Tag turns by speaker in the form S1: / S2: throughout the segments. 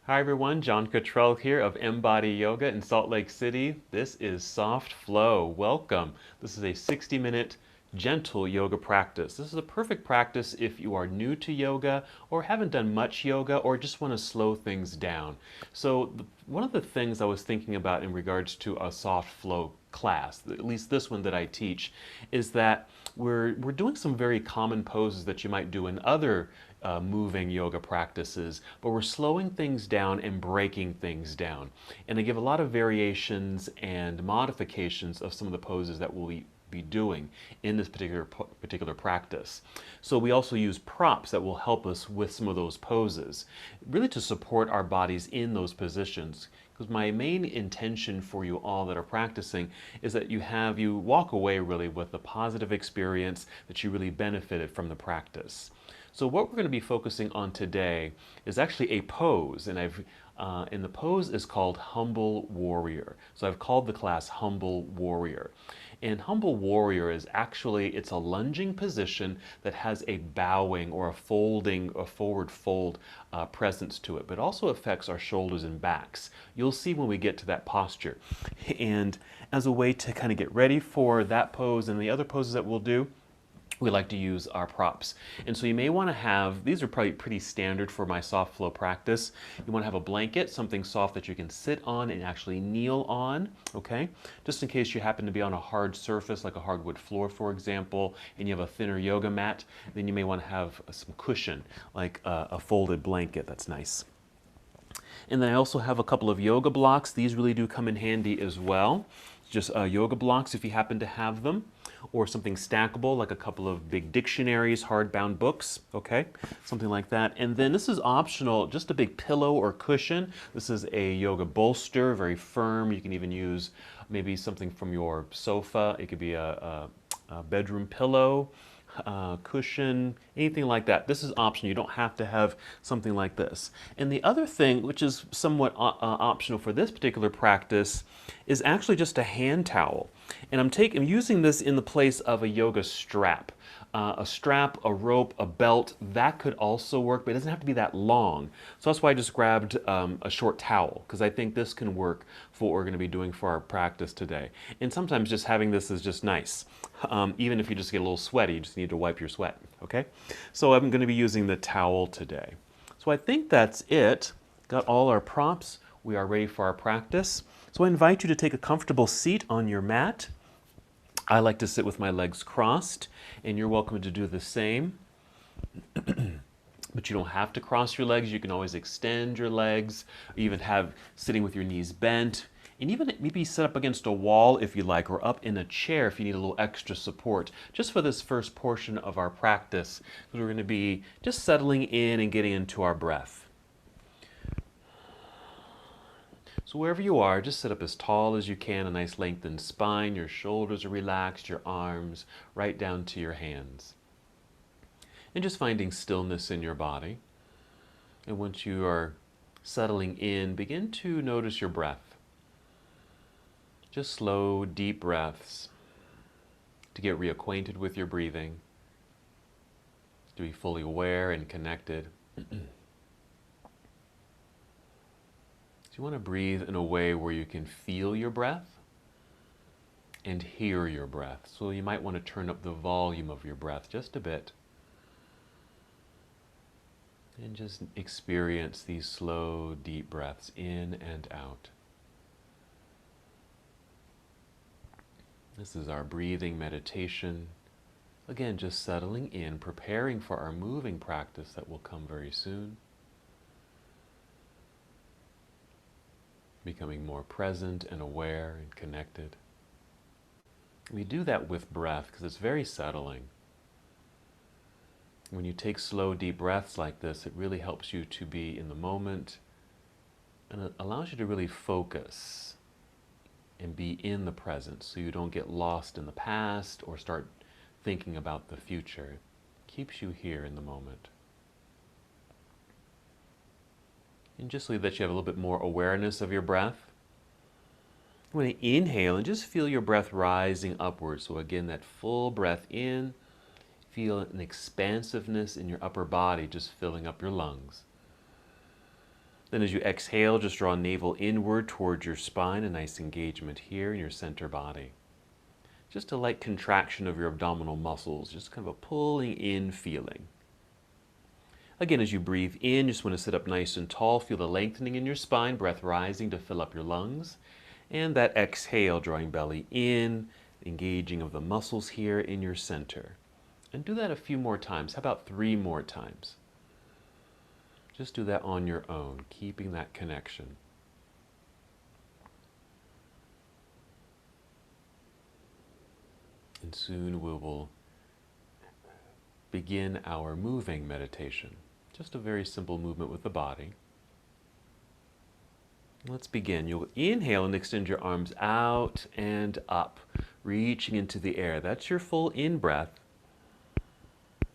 S1: Hi everyone, John Cottrell here of MBODY Yoga in Salt Lake City. This is Soft Flow. Welcome. This is a 60-minute gentle yoga practice. This is a perfect practice if you are new to yoga or haven't done much yoga or just want to slow things down. So one of the things I was thinking about in regards to a soft flow class, at least this one that I teach, is that we're doing some very common poses that you might do in other moving yoga practices, but we're slowing things down and breaking things down. And I give a lot of variations and modifications of some of the poses that we'll be doing in this particular practice. So we also use props that will help us with some of those poses, really to support our bodies in those positions. Because my main intention for you all that are practicing is that you walk away really with a positive experience, that you really benefited from the practice. So what we're going to be focusing on today is actually a pose, and the pose is called Humble Warrior. So I've called the class Humble Warrior. And Humble Warrior is actually, it's a lunging position that has a bowing or a forward fold presence to it, but also affects our shoulders and backs. You'll see when we get to that posture. And as a way to kind of get ready for that pose and the other poses that we'll do, we like to use our props. And so you may want to have, these are probably pretty standard for my soft flow practice. You want to have a blanket, something soft that you can sit on and actually kneel on, okay? Just in case you happen to be on a hard surface, like a hardwood floor, for example, and you have a thinner yoga mat, then you may want to have some cushion, like a folded blanket. That's nice. And then I also have a couple of yoga blocks. These really do come in handy as well. Just yoga blocks if you happen to have them, or something stackable like a couple of big dictionaries, hardbound books, okay? Something like that. And then this is optional, just a big pillow or cushion. This is a yoga bolster, very firm. You can even use maybe something from your sofa. It could be a bedroom pillow, cushion, anything like that. This is optional. You don't have to have something like this. And the other thing, which is somewhat optional for this particular practice, is actually just a hand towel. And I'm using this in the place of a yoga strap. A strap, a rope, a belt, that could also work, but it doesn't have to be that long. So that's why I just grabbed a short towel, because I think this can work for what we're going to be doing for our practice today. And sometimes just having this is just nice. Even if you just get a little sweaty, you just need to wipe your sweat, okay? So I'm going to be using the towel today. So I think that's it. Got all our props. We are ready for our practice. So I invite you to take a comfortable seat on your mat. I like to sit with my legs crossed, and you're welcome to do the same. But you don't have to cross your legs. You can always extend your legs, even have sitting with your knees bent, and even maybe sit up against a wall if you like, or up in a chair if you need a little extra support, just for this first portion of our practice, because we're going to be just settling in and getting into our breath. So wherever you are, just sit up as tall as you can, a nice lengthened spine, your shoulders are relaxed, your arms right down to your hands. And just finding stillness in your body. And once you are settling in, begin to notice your breath. Just slow, deep breaths to get reacquainted with your breathing, to be fully aware and connected. You want to breathe in a way where you can feel your breath and hear your breath. So you might want to turn up the volume of your breath just a bit. And just experience these slow, deep breaths in and out. This is our breathing meditation. Again, just settling in, preparing for our moving practice that will come very soon. Becoming more present and aware and connected. We do that with breath because it's very settling. When you take slow, deep breaths like this, it really helps you to be in the moment, and it allows you to really focus and be in the present so you don't get lost in the past or start thinking about the future. It keeps you here in the moment. And just so that you have a little bit more awareness of your breath, you want to inhale and just feel your breath rising upwards. So again, that full breath in, feel an expansiveness in your upper body just filling up your lungs. Then as you exhale, just draw navel inward towards your spine, a nice engagement here in your center body. Just a light contraction of your abdominal muscles, just kind of a pulling in feeling. Again, as you breathe in, just want to sit up nice and tall. Feel the lengthening in your spine, breath rising to fill up your lungs. And that exhale, drawing belly in, engaging of the muscles here in your center. And do that a few more times. How about 3 more times? Just do that on your own, keeping that connection. And soon we will begin our moving meditation. Just a very simple movement with the body. Let's begin. You'll inhale and extend your arms out and up, reaching into the air. That's your full in-breath.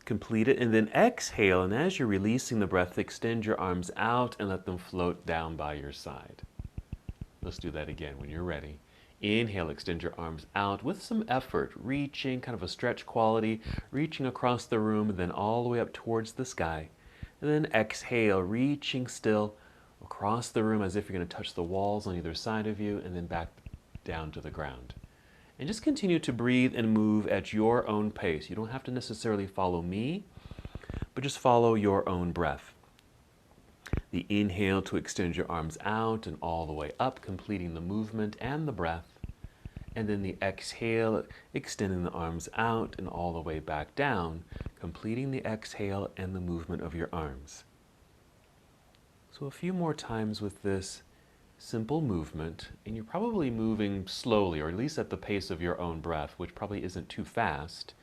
S1: Complete it, and then exhale, and as you're releasing the breath, extend your arms out and let them float down by your side. Let's do that again when you're ready. Inhale, extend your arms out with some effort, reaching, kind of a stretch quality, reaching across the room, and then all the way up towards the sky. And then exhale, reaching still across the room as if you're going to touch the walls on either side of you, and then back down to the ground. And just continue to breathe and move at your own pace. You don't have to necessarily follow me, but just follow your own breath. The inhale to extend your arms out and all the way up, completing the movement and the breath. And then the exhale, extending the arms out and all the way back down, completing the exhale and the movement of your arms. So a few more times with this simple movement, and you're probably moving slowly, or at least at the pace of your own breath, which probably isn't too fast.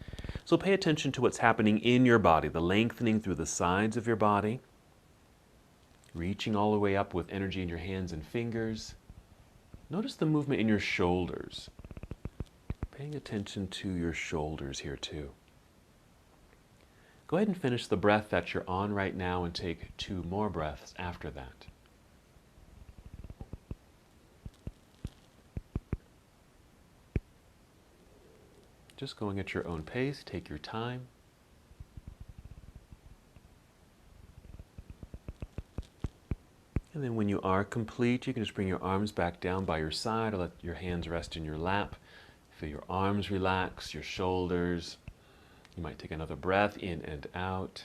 S1: So pay attention to what's happening in your body, the lengthening through the sides of your body, reaching all the way up with energy in your hands and fingers. Notice the movement in your shoulders. Paying attention to your shoulders here too. Go ahead and finish the breath that you're on right now and take 2 more breaths after that. Just going at your own pace, take your time. And then when you are complete, you can just bring your arms back down by your side or let your hands rest in your lap. Feel your arms relax, your shoulders. You might take another breath in and out.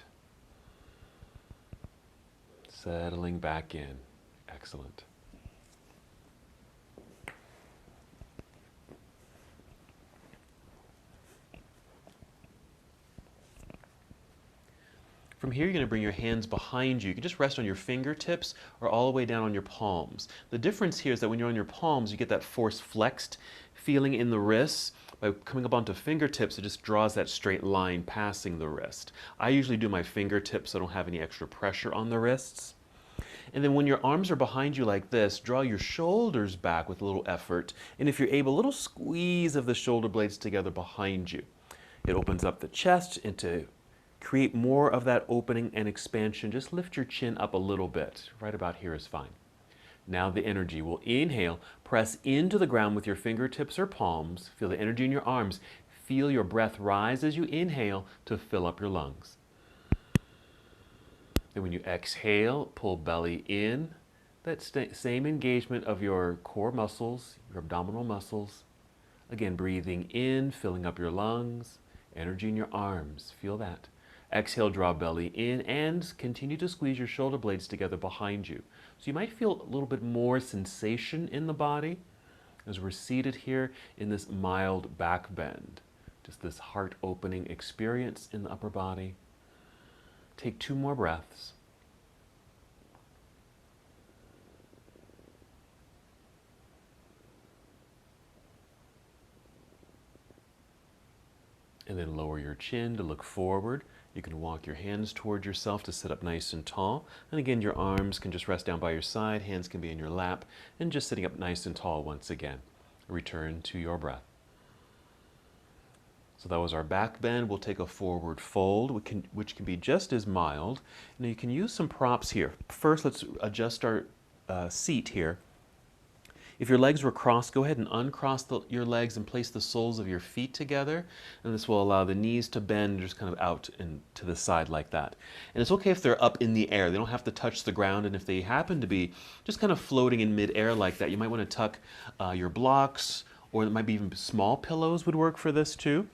S1: Settling back in. Excellent. From here, you're going to bring your hands behind you. You can just rest on your fingertips or all the way down on your palms. The difference here is that when you're on your palms, you get that force flexed feeling in the wrists. By coming up onto fingertips, it just draws that straight line passing the wrist. I usually do my fingertips so I don't have any extra pressure on the wrists. And then when your arms are behind you like this, draw your shoulders back with a little effort. And if you're able, a little squeeze of the shoulder blades together behind you. It opens up the chest, and to create more of that opening and expansion, just lift your chin up a little bit. Right about here is fine. Now the energy will inhale, press into the ground with your fingertips or palms. Feel the energy in your arms. Feel your breath rise as you inhale to fill up your lungs. Then when you exhale, pull belly in. That same engagement of your core muscles, your abdominal muscles. Again, breathing in, filling up your lungs. Energy in your arms. Feel that. Exhale, draw belly in, and continue to squeeze your shoulder blades together behind you. So you might feel a little bit more sensation in the body as we're seated here in this mild back bend. Just this heart opening experience in the upper body. Take 2 more breaths. And then lower your chin to look forward. You can walk your hands toward yourself to sit up nice and tall. And again, your arms can just rest down by your side, hands can be in your lap, and just sitting up nice and tall once again. Return to your breath. So that was our back bend. We'll take a forward fold, which can be just as mild. Now you can use some props here. First, let's adjust our seat here. If your legs were crossed, go ahead and uncross your legs and place the soles of your feet together. And this will allow the knees to bend just kind of out and to the side like that. And it's okay if they're up in the air. They don't have to touch the ground. And if they happen to be just kind of floating in midair like that, you might want to tuck your blocks, or it might be even small pillows would work for this too.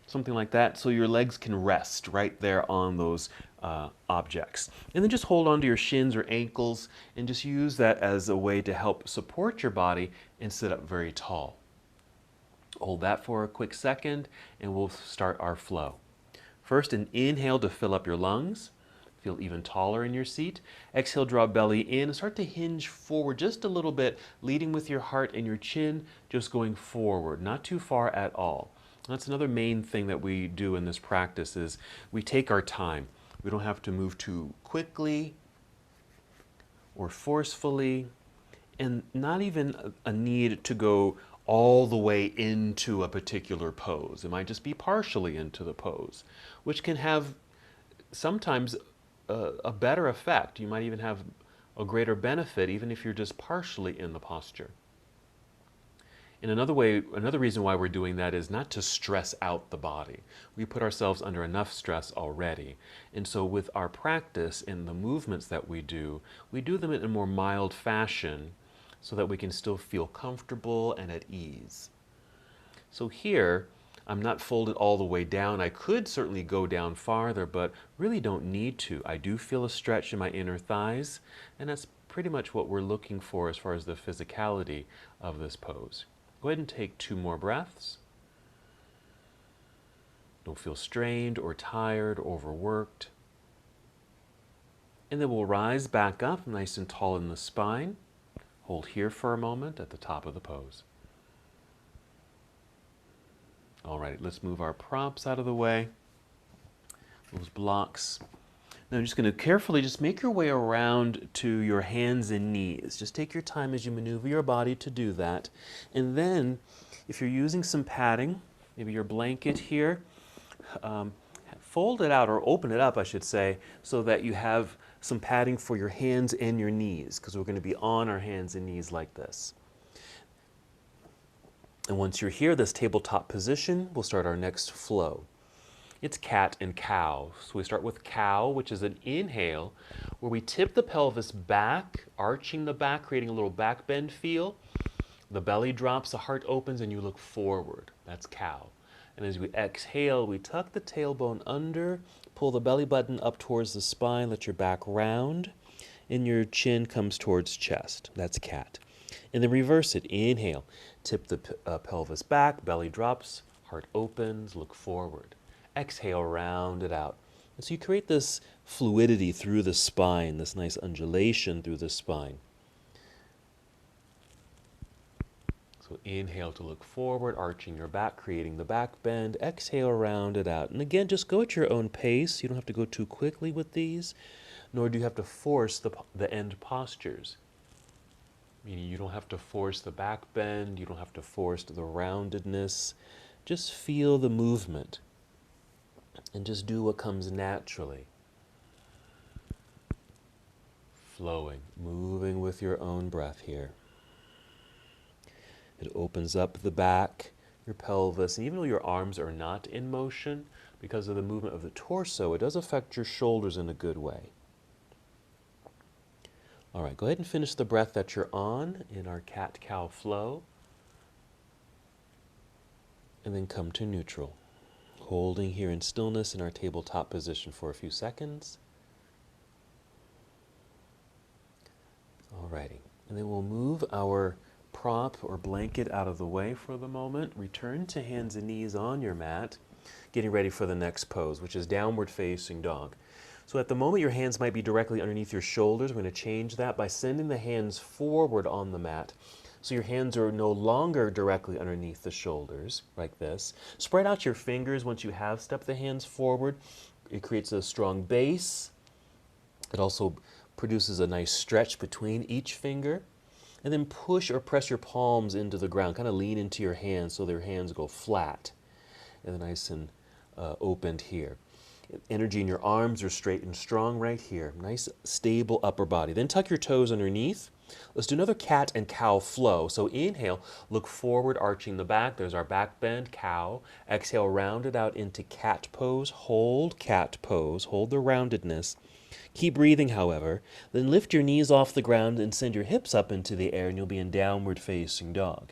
S1: Something like that, so your legs can rest right there on those objects. And then just hold onto your shins or ankles and just use that as a way to help support your body and sit up very tall. Hold that for a quick second and we'll start our flow. First, an inhale to fill up your lungs. Feel even taller in your seat. Exhale, draw belly in. Start to hinge forward just a little bit, leading with your heart and your chin, just going forward, not too far at all. That's another main thing that we do in this practice is we take our time. We don't have to move too quickly or forcefully, and not even a need to go all the way into a particular pose. It might just be partially into the pose, which can have sometimes a better effect. You might even have a greater benefit even if you're just partially in the posture. And another reason why we're doing that is not to stress out the body. We put ourselves under enough stress already. And so with our practice and the movements that we do them in a more mild fashion so that we can still feel comfortable and at ease. So here, I'm not folded all the way down. I could certainly go down farther, but really don't need to. I do feel a stretch in my inner thighs, and that's pretty much what we're looking for as far as the physicality of this pose. Go ahead and take 2 more breaths. Don't feel strained or tired or overworked. And then we'll rise back up nice and tall in the spine. Hold here for a moment at the top of the pose. All right, let's move our props out of the way, those blocks. Now I'm just going to carefully just make your way around to your hands and knees. Just take your time as you maneuver your body to do that. And then, if you're using some padding, maybe your blanket here, fold it out, or open it up, I should say, so that you have some padding for your hands and your knees, because we're going to be on our hands and knees like this. And once you're here, this tabletop position, we'll start our next flow. It's cat and cow. So we start with cow, which is an inhale, where we tip the pelvis back, arching the back, creating a little back bend feel. The belly drops, the heart opens, and you look forward. That's cow. And as we exhale, we tuck the tailbone under, pull the belly button up towards the spine, let your back round, and your chin comes towards chest. That's cat. And then reverse it. Inhale, tip the pelvis back, belly drops, heart opens, look forward. Exhale, round it out. And so you create this fluidity through the spine, this nice undulation through the spine. So inhale to look forward, arching your back, creating the back bend. Exhale, round it out. And again, just go at your own pace. You don't have to go too quickly with these, nor do you have to force the end postures. Meaning you don't have to force the back bend, you don't have to force the roundedness. Just feel the movement and just do what comes naturally. Flowing, moving with your own breath here. It opens up the back, your pelvis, and even though your arms are not in motion, because of the movement of the torso, it does affect your shoulders in a good way. All right, go ahead and finish the breath that you're on in our cat-cow flow. And then come to neutral, holding here in stillness in our tabletop position for a few seconds. All righty, and then we'll move our prop or blanket out of the way for the moment. Return to hands and knees on your mat, getting ready for the next pose, which is downward facing dog. So at the moment, your hands might be directly underneath your shoulders. We're going to change that by sending the hands forward on the mat. So your hands are no longer directly underneath the shoulders, like this. Spread out your fingers once you have stepped the hands forward. It creates a strong base. It also produces a nice stretch between each finger. And then push or press your palms into the ground. Kind of lean into your hands so their hands go flat and nice and opened here. Energy in your arms are straight and strong right here. Nice, stable upper body. Then tuck your toes underneath. Let's do another cat and cow flow. So inhale, look forward, arching the back. There's our back bend, cow. Exhale, round it out into cat pose. Hold cat pose. Hold the roundedness. Keep breathing, however. Then lift your knees off the ground and send your hips up into the air, and you'll be in downward facing dog.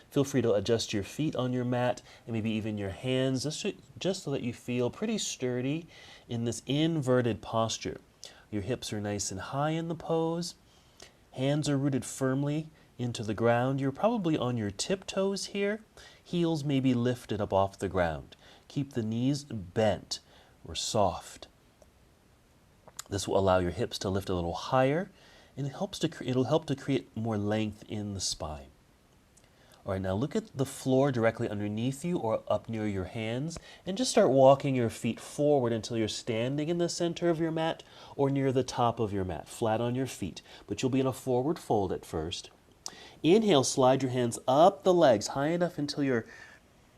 S1: Feel free to adjust your feet on your mat and maybe even your hands just so that you feel pretty sturdy in this inverted posture. Your hips are nice and high in the pose. Hands are rooted firmly into the ground. You're probably on your tiptoes here. Heels may be lifted up off the ground. Keep the knees bent or soft. This will allow your hips to lift a little higher, and it'll help to create more length in the spine. All right, now look at the floor directly underneath you or up near your hands, and just start walking your feet forward until you're standing in the center of your mat or near the top of your mat, flat on your feet. But you'll be in a forward fold at first. Inhale, slide your hands up the legs high enough until you're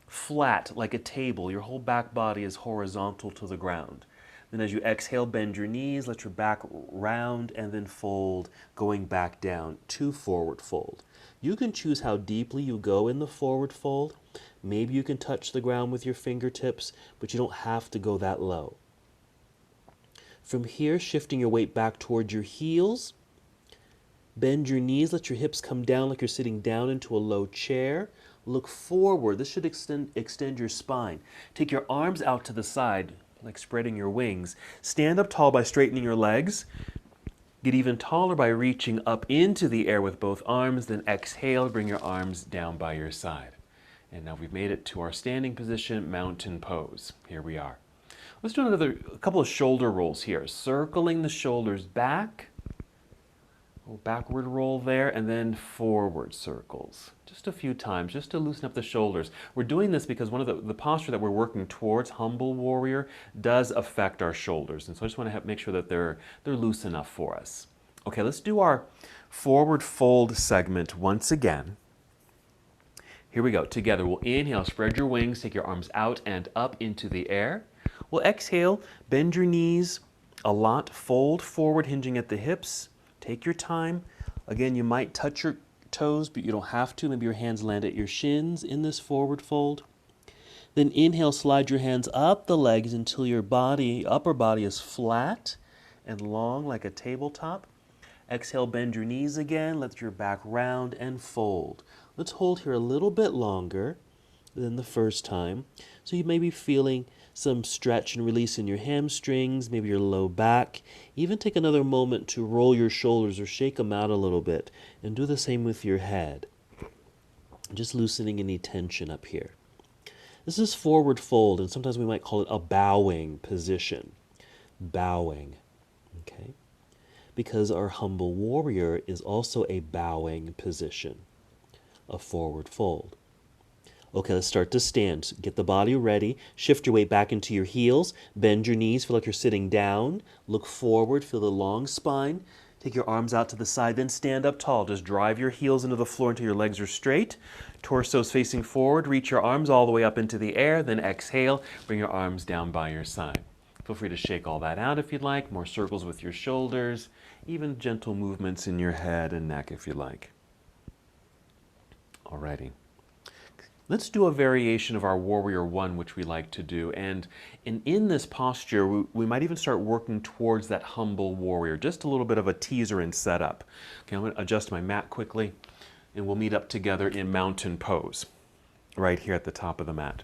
S1: flat like a table. Your whole back body is horizontal to the ground. Then as you exhale, bend your knees, let your back round, and then fold, going back down to forward fold. You can choose how deeply you go in the forward fold. Maybe you can touch the ground with your fingertips, but you don't have to go that low. From here, shifting your weight back towards your heels. Bend your knees, let your hips come down like you're sitting down into a low chair. Look forward. This should extend your spine. Take your arms out to the side, like spreading your wings. Stand up tall by straightening your legs. Get even taller by reaching up into the air with both arms. Then exhale, bring your arms down by your side. And now we've made it to our standing position, mountain pose. Here we are. Let's do a couple of shoulder rolls here. Circling the shoulders back. Backward roll there, and then forward circles. Just a few times, just to loosen up the shoulders. We're doing this because one of the posture that we're working towards, humble warrior, does affect our shoulders. And so I just want to make sure that they're loose enough for us. Okay, let's do our forward fold segment once again. Here we go. Together, we'll inhale, spread your wings, take your arms out and up into the air. We'll exhale, bend your knees a lot, fold forward, hinging at the hips. Take your time. Again, you might touch your toes, but you don't have to. Maybe your hands land at your shins in this forward fold. Then inhale, slide your hands up the legs until your upper body is flat and long like a tabletop. Exhale, bend your knees again. Let your back round and fold. Let's hold here a little bit longer than the first time. So you may be feeling some stretch and release in your hamstrings, maybe your low back. Even take another moment to roll your shoulders or shake them out a little bit. And do the same with your head. Just loosening any tension up here. This is forward fold, and sometimes we might call it a bowing position. Bowing, okay? Because our humble warrior is also a bowing position, a forward fold. Okay, let's start to stand. Get the body ready. Shift your weight back into your heels. Bend your knees. Feel like you're sitting down. Look forward. Feel the long spine. Take your arms out to the side. Then stand up tall. Just drive your heels into the floor until your legs are straight. Torso's facing forward. Reach your arms all the way up into the air. Then exhale. Bring your arms down by your side. Feel free to shake all that out if you'd like. More circles with your shoulders. Even gentle movements in your head and neck if you like. Alrighty. Let's do a variation of our Warrior One, which we like to do. And in this posture, we might even start working towards that humble warrior. Just a little bit of a teaser and setup. Okay, I'm going to adjust my mat quickly, and we'll meet up together in mountain pose, right here at the top of the mat.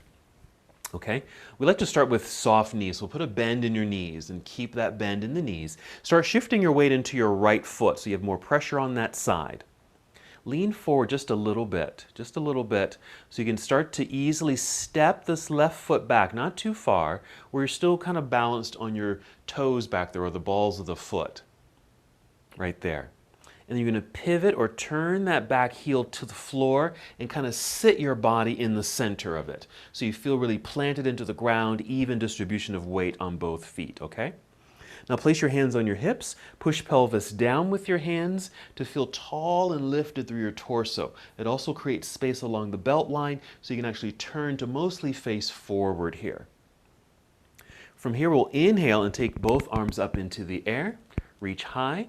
S1: Okay, we like to start with soft knees. So we'll put a bend in your knees and keep that bend in the knees. Start shifting your weight into your right foot so you have more pressure on that side. Lean forward just a little bit, so you can start to easily step this left foot back, not too far, where you're still kind of balanced on your toes back there, or the balls of the foot, right there. And you're going to pivot or turn that back heel to the floor and kind of sit your body in the center of it. So you feel really planted into the ground, even distribution of weight on both feet, okay? Now place your hands on your hips, push pelvis down with your hands to feel tall and lifted through your torso. It also creates space along the belt line so you can actually turn to mostly face forward here. From here we'll inhale and take both arms up into the air, reach high,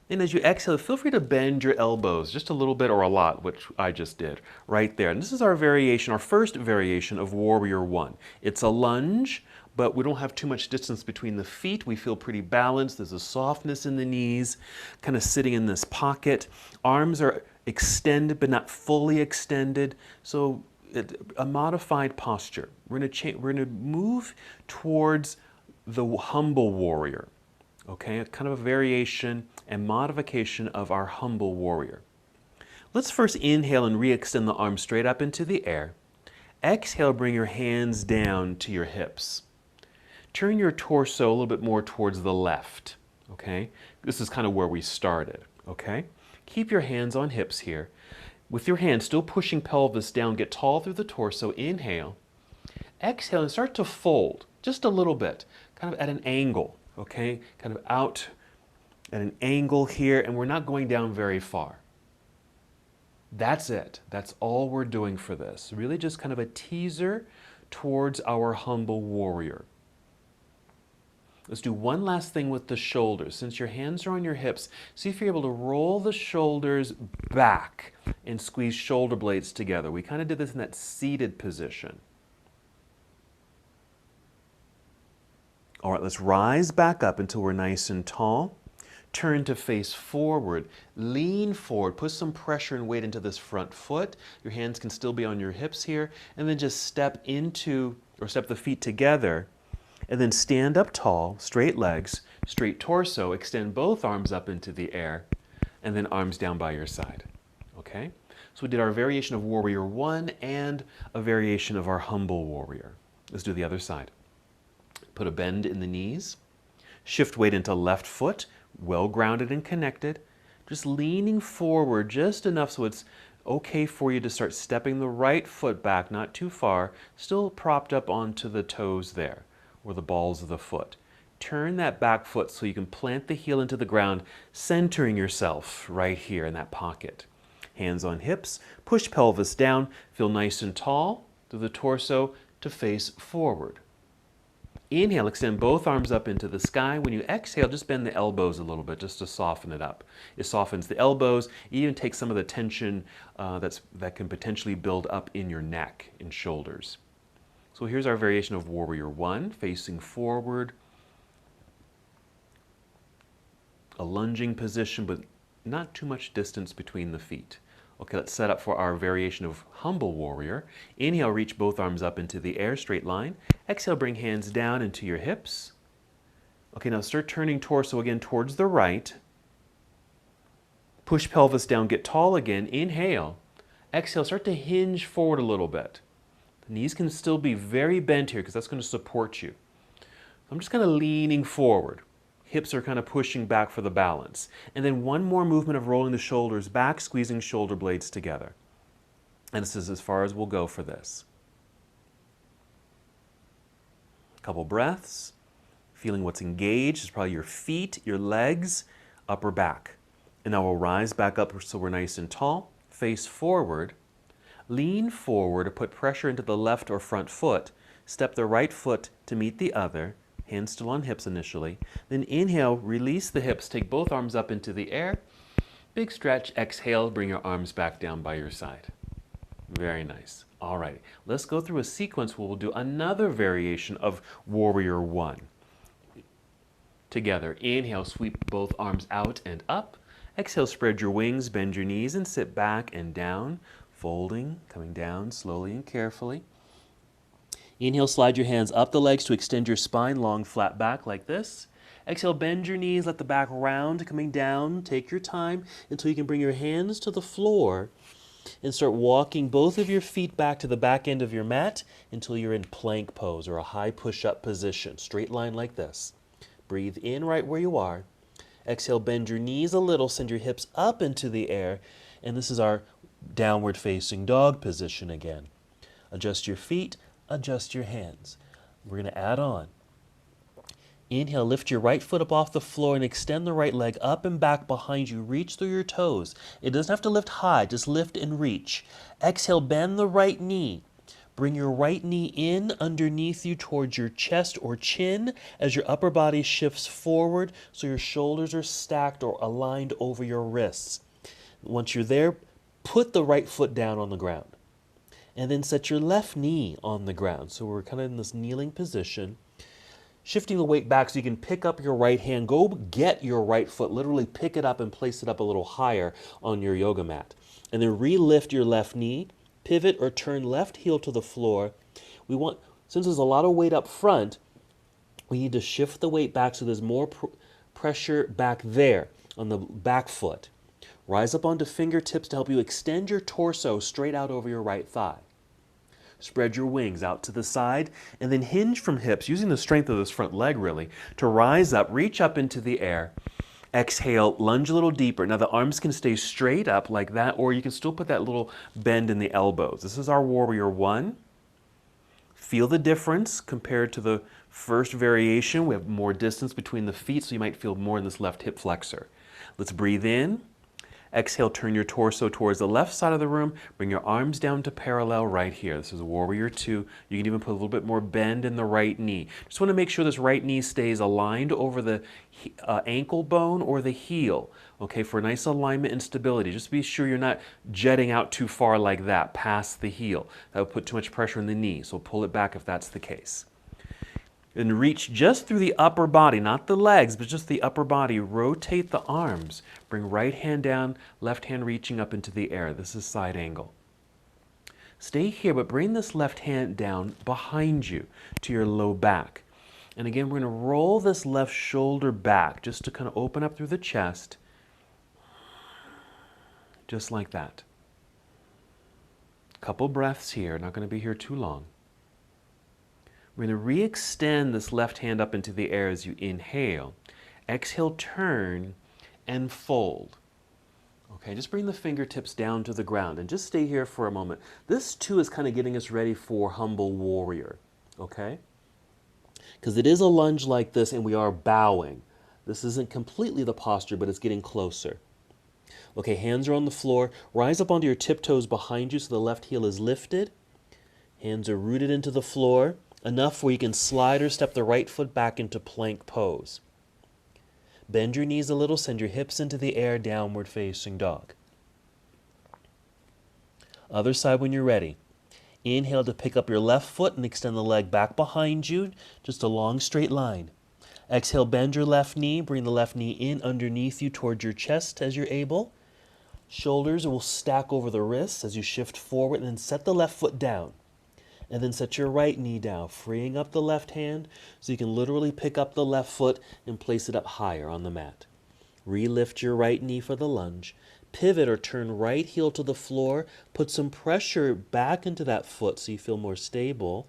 S1: And as you exhale, feel free to bend your elbows just a little bit or a lot, which I just did right there. And this is our variation, our first variation of Warrior One. It's a lunge, but we don't have too much distance between the feet. We feel pretty balanced. There's a softness in the knees, kind of sitting in this pocket. Arms are extended, but not fully extended. So a modified posture. We're going to move towards the humble warrior. Okay, kind of a variation and modification of our humble warrior. Let's first inhale and re-extend the arms straight up into the air. Exhale, bring your hands down to your hips. Turn your torso a little bit more towards the left. Okay, this is kind of where we started. Okay, keep your hands on hips here. With your hands still pushing pelvis down, get tall through the torso. Inhale. Exhale and start to fold just a little bit, kind of at an angle. Okay, kind of out at an angle here, and we're not going down very far. That's it. That's all we're doing for this. Really just kind of a teaser towards our humble warrior. Let's do one last thing with the shoulders. Since your hands are on your hips, see if you're able to roll the shoulders back and squeeze shoulder blades together. We kind of did this in that seated position. All right, let's rise back up until we're nice and tall. Turn to face forward. Lean forward. Put some pressure and weight into this front foot. Your hands can still be on your hips here. And then just step the feet together. And then stand up tall, straight legs, straight torso. Extend both arms up into the air. And then arms down by your side. Okay? So we did our variation of Warrior One and a variation of our humble warrior. Let's do the other side. Put a bend in the knees. Shift weight into left foot, well grounded and connected. Just leaning forward just enough so it's okay for you to start stepping the right foot back, not too far, still propped up onto the toes there, or the balls of the foot. Turn that back foot so you can plant the heel into the ground, centering yourself right here in that pocket. Hands on hips, push pelvis down, feel nice and tall through the torso to face forward. Inhale, extend both arms up into the sky. When you exhale, just bend the elbows a little bit just to soften it up. It softens the elbows, even takes some of the tension that can potentially build up in your neck and shoulders. So here's our variation of Warrior One, facing forward. A lunging position, but not too much distance between the feet. Okay, let's set up for our variation of Humble Warrior. Inhale, reach both arms up into the air, straight line. Exhale, bring hands down into your hips. Okay, now start turning torso again towards the right. Push pelvis down, get tall again. Inhale. Exhale, start to hinge forward a little bit. The knees can still be very bent here because that's going to support you. I'm just kind of leaning forward. Hips are kind of pushing back for the balance. And then one more movement of rolling the shoulders back, squeezing shoulder blades together. And this is as far as we'll go for this. A couple breaths. Feeling what's engaged is probably your feet, your legs, upper back. And now we'll rise back up so we're nice and tall. Face forward. Lean forward or put pressure into the left or front foot. Step the right foot to meet the other. Hands still on hips initially. Then inhale, release the hips, take both arms up into the air. Big stretch, exhale, bring your arms back down by your side. Very nice. All right, let's go through a sequence where we'll do another variation of Warrior One. Together, inhale, sweep both arms out and up. Exhale, spread your wings, bend your knees, and sit back and down, folding, coming down slowly and carefully. Inhale, slide your hands up the legs to extend your spine, long, flat back like this. Exhale, bend your knees, let the back round, coming down. Take your time until you can bring your hands to the floor and start walking both of your feet back to the back end of your mat until you're in plank pose or a high push-up position. Straight line like this. Breathe in right where you are. Exhale, bend your knees a little, send your hips up into the air, and this is our downward facing dog position again. Adjust your feet. Adjust your hands. We're going to add on. Inhale, lift your right foot up off the floor and extend the right leg up and back behind you. Reach through your toes. It doesn't have to lift high, just lift and reach. Exhale, bend the right knee.
S2: Bring your right knee in underneath you towards your chest or chin as your upper body shifts forward so your shoulders are stacked or aligned over your wrists. Once you're there, put the right foot down on the ground. And then set your left knee on the ground. So we're kind of in this kneeling position. Shifting the weight back so you can pick up your right hand. Go get your right foot. Literally pick it up and place it up a little higher on your yoga mat. And then re-lift your left knee. Pivot or turn left heel to the floor. Since there's a lot of weight up front, we need to shift the weight back so there's more pressure back there on the back foot. Rise up onto fingertips to help you extend your torso straight out over your right thigh. Spread your wings out to the side and then hinge from hips, using the strength of this front leg really, to rise up, reach up into the air. Exhale, lunge a little deeper. Now the arms can stay straight up like that, or you can still put that little bend in the elbows. This is our warrior one. Feel the difference compared to the first variation. We have more distance between the feet, so you might feel more in this left hip flexor. Let's breathe in. Exhale, turn your torso towards the left side of the room. Bring your arms down to parallel right here. This is warrior two. You can even put a little bit more bend in the right knee. Just want to make sure this right knee stays aligned over the ankle bone or the heel, okay, for nice alignment and stability. Just be sure you're not jetting out too far like that, past the heel. That would put too much pressure on the knee, so pull it back if that's the case. And reach just through the upper body, not the legs, but just the upper body. Rotate the arms. Bring right hand down, left hand reaching up into the air. This is side angle. Stay here, but bring this left hand down behind you to your low back. And again, we're going to roll this left shoulder back just to kind of open up through the chest. Just like that. Couple breaths here, not going to be here too long. We're going to re-extend this left hand up into the air as you inhale. Exhale, turn and fold. Okay, just bring the fingertips down to the ground and just stay here for a moment. This too is kind of getting us ready for humble warrior, okay? Because it is a lunge like this and we are bowing. This isn't completely the posture, but it's getting closer. Okay, hands are on the floor. Rise up onto your tiptoes behind you so the left heel is lifted. Hands are rooted into the floor. Enough where you can slide or step the right foot back into plank pose. Bend your knees a little, send your hips into the air, downward facing dog. Other side when you're ready. Inhale to pick up your left foot and extend the leg back behind you, just a long straight line. Exhale, bend your left knee, bring the left knee in underneath you towards your chest as you're able. Shoulders will stack over the wrists as you shift forward, and then set the left foot down. And then set your right knee down, freeing up the left hand so you can literally pick up the left foot and place it up higher on the mat. Re-lift your right knee for the lunge. Pivot or turn right heel to the floor. Put some pressure back into that foot so you feel more stable.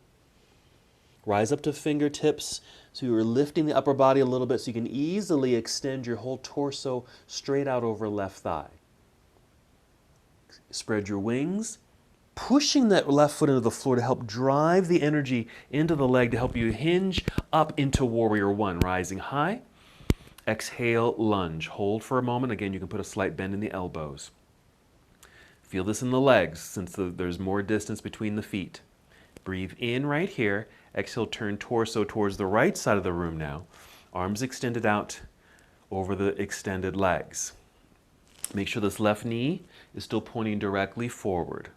S2: Rise up to fingertips so you're lifting the upper body a little bit so you can easily extend your whole torso straight out over left thigh. Spread your wings. Pushing that left foot into the floor to help drive the energy into the leg to help you hinge up into warrior one. Rising high. Exhale, lunge. Hold for a moment. Again, you can put a slight bend in the elbows. Feel this in the legs since there's more distance between the feet. Breathe in right here. Exhale, turn torso towards the right side of the room now. Arms extended out over the extended legs. Make sure this left knee is still pointing directly forward.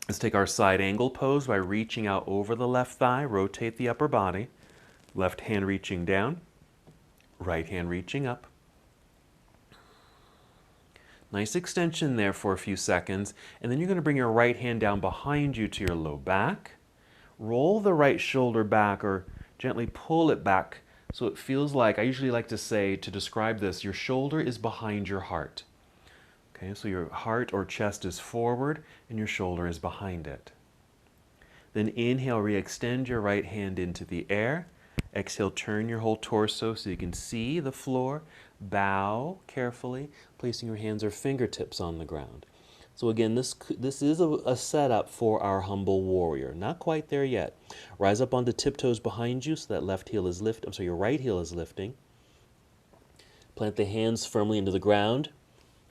S2: Let's take our side angle pose by reaching out over the left thigh. Rotate the upper body. Left hand reaching down. Right hand reaching up. Nice extension there for a few seconds. And then you're going to bring your right hand down behind you to your low back. Roll the right shoulder back or gently pull it back so it feels like, I usually like to say, to describe this, your shoulder is behind your heart. Okay, so your heart or chest is forward and your shoulder is behind it. Then inhale, re-extend your right hand into the air. Exhale, turn your whole torso so you can see the floor. Bow carefully, placing your hands or fingertips on the ground. So again, this is a setup for our humble warrior. Not quite there yet. Rise up onto tiptoes behind you so that left heel is lifted. I'm sorry, your right heel is lifting. Plant the hands firmly into the ground.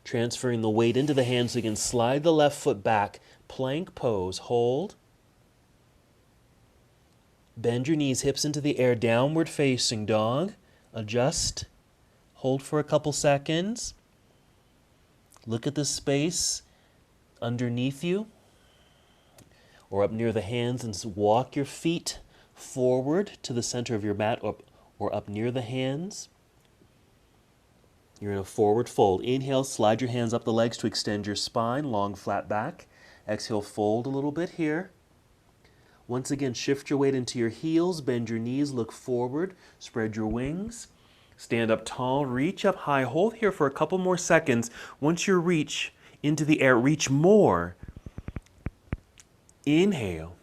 S2: Transferring the weight into the hands so you can slide the left foot back. Plank pose. Hold. Bend your knees, hips into the air, downward facing dog. Adjust. Hold for a couple seconds. Look at the space underneath you or up near the hands and walk your feet forward to the center of your mat or up near the hands. You're in a forward fold. Inhale, slide your hands up the legs to extend your spine, long flat back. Exhale, fold a little bit here. Once again, shift your weight into your heels, bend your knees, look forward, spread your wings. Stand up tall, reach up high, hold here for a couple more seconds. Once you reach into the air, reach more. Inhale,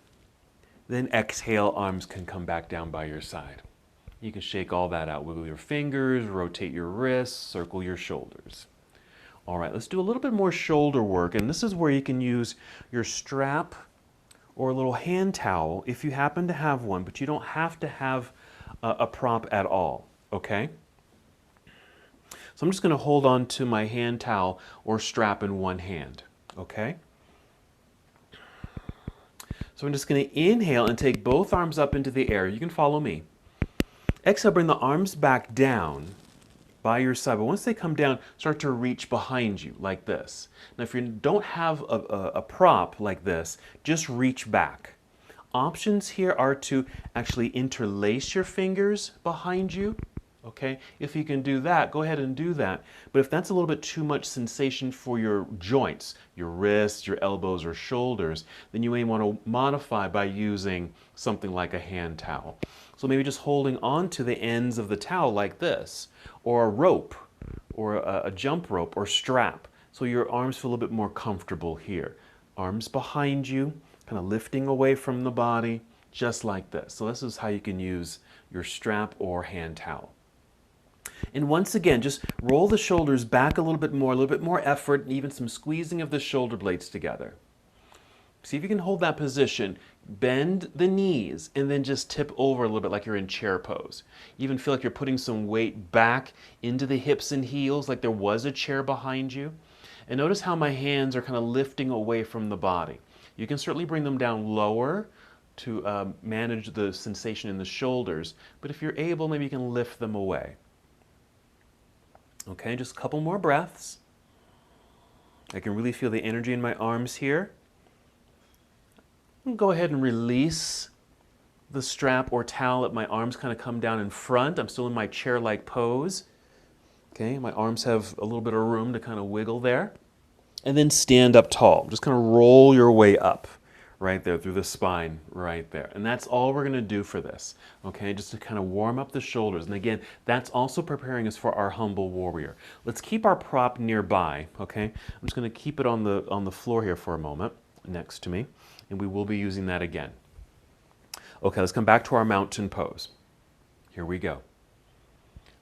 S2: then exhale, arms can come back down by your side. You can shake all that out, wiggle your fingers, rotate your wrists, circle your shoulders. All right, let's do a little bit more shoulder work, and this is where you can use your strap or a little hand towel if you happen to have one, but you don't have to have a prop at all, okay? So I'm just going to hold on to my hand towel or strap in one hand, okay? So I'm just going to inhale and take both arms up into the air. You can follow me. Exhale, bring the arms back down by your side, but once they come down, start to reach behind you like this. Now, if you don't have a prop like this, just reach back. Options here are to actually interlace your fingers behind you. Okay, if you can do that, go ahead and do that. But if that's a little bit too much sensation for your joints, your wrists, your elbows, or shoulders, then you may want to modify by using something like a hand towel. So maybe just holding on to the ends of the towel like this, or a rope, or a jump rope, or strap, so your arms feel a little bit more comfortable here. Arms behind you, kind of lifting away from the body, just like this. So this is how you can use your strap or hand towel. And once again, just roll the shoulders back a little bit more effort, and even some squeezing of the shoulder blades together. See if you can hold that position. Bend the knees and then just tip over a little bit like you're in chair pose. You even feel like you're putting some weight back into the hips and heels like there was a chair behind you. And notice how my hands are kind of lifting away from the body. You can certainly bring them down lower to manage the sensation in the shoulders, but if you're able, maybe you can lift them away. Okay, just a couple more breaths. I can really feel the energy in my arms here. Go ahead and release the strap or towel. Let my arms kind of come down in front. I'm still in my chair-like pose. Okay, my arms have a little bit of room to kind of wiggle there. And then stand up tall. Just kind of roll your way up right there through the spine right there. And that's all we're going to do for this. Okay, just to kind of warm up the shoulders. And again, that's also preparing us for our humble warrior. Let's keep our prop nearby. Okay, I'm just going to keep it on the floor here for a moment next to me. And we will be using that again. Okay, let's come back to our mountain pose. Here we go.